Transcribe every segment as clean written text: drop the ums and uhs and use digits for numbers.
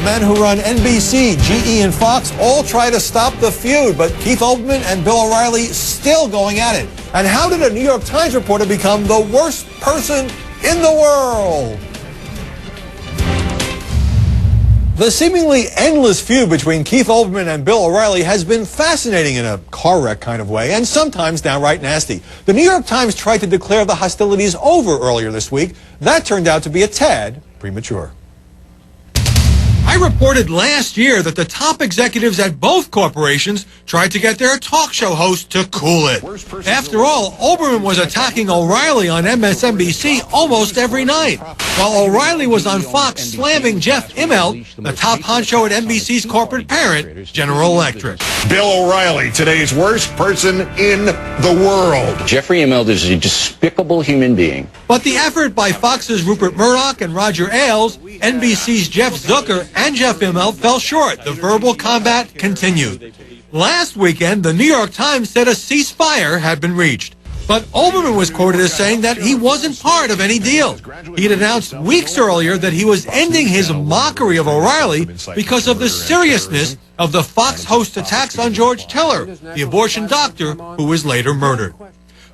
men who run NBC, GE, and Fox all try to stop the feud, but Keith Olbermann and Bill O'Reilly still going at it. And how did a New York Times reporter become the worst person in the world? The seemingly endless feud between Keith Olbermann and Bill O'Reilly has been fascinating in a car wreck kind of way, and sometimes downright nasty. The New York Times tried to declare the hostilities over earlier this week. That turned out to be a tad premature. I reported last year that the top executives at both corporations tried to get their talk show host to cool it. After all, Olbermann was attacking O'Reilly on MSNBC almost every night, while O'Reilly was on Fox slamming Jeff Immelt, the top honcho at NBC's corporate parent, General Electric. Bill O'Reilly, today's worst person in the world. Jeffrey Immelt is a despicable human being. But the effort by Fox's Rupert Murdoch and Roger Ailes, NBC's Jeff Zucker, and Jeff Immelt fell short. The verbal combat continued. Last weekend, the New York Times said a ceasefire had been reached. But Olbermann was quoted as saying that he wasn't part of any deal. He had announced weeks earlier that he was ending his mockery of O'Reilly because of the seriousness of the Fox host attacks on George Tiller, the abortion doctor who was later murdered.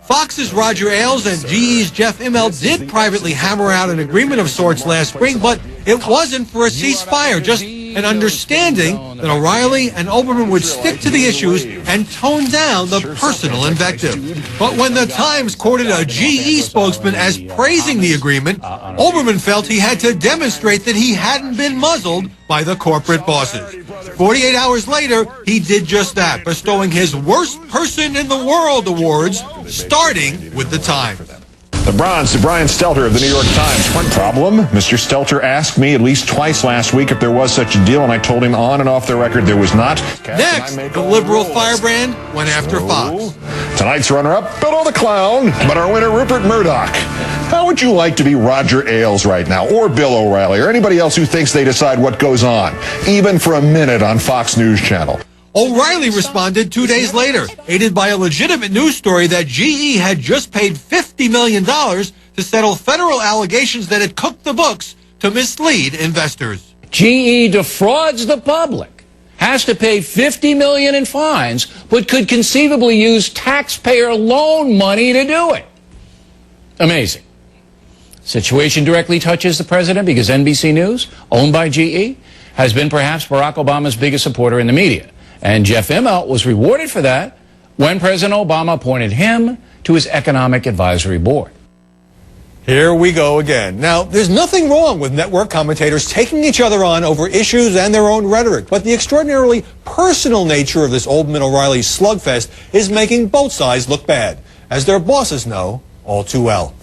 Fox's Roger Ailes and GE's Jeff Immelt did privately hammer out an agreement of sorts last spring, but it wasn't for a ceasefire, just an understanding that O'Reilly and Olbermann would stick to the issues and tone down the personal invective. But when the Times quoted a GE spokesman as praising the agreement, Olbermann felt he had to demonstrate that he hadn't been muzzled by the corporate bosses. 48 hours later, he did just that, bestowing his Worst Person in the World awards, starting with the Times. The bronze to Brian Stelter of the New York Times. What problem? Mr. Stelter asked me at least twice last week if there was such a deal, and I told him on and off the record there was not. Next, the liberal firebrand went after Fox. Tonight's runner-up, Bill the Clown, but our winner, Rupert Murdoch. How would you like to be Roger Ailes right now, or Bill O'Reilly, or anybody else who thinks they decide what goes on, even for a minute on Fox News Channel? O'Reilly responded 2 days later, aided by a legitimate news story that GE had just paid $50 million to settle federal allegations that it cooked the books to mislead investors. GE defrauds the public, has to pay $50 million in fines, but could conceivably use taxpayer loan money to do it. Amazing. Situation directly touches the president because NBC News, owned by GE, has been perhaps Barack Obama's biggest supporter in the media. And Jeff Immelt was rewarded for that when President Obama appointed him to his Economic Advisory Board. Here we go again. Now, there's nothing wrong with network commentators taking each other on over issues and their own rhetoric, but the extraordinarily personal nature of this Olbermann-O'Reilly slugfest is making both sides look bad, as their bosses know all too well.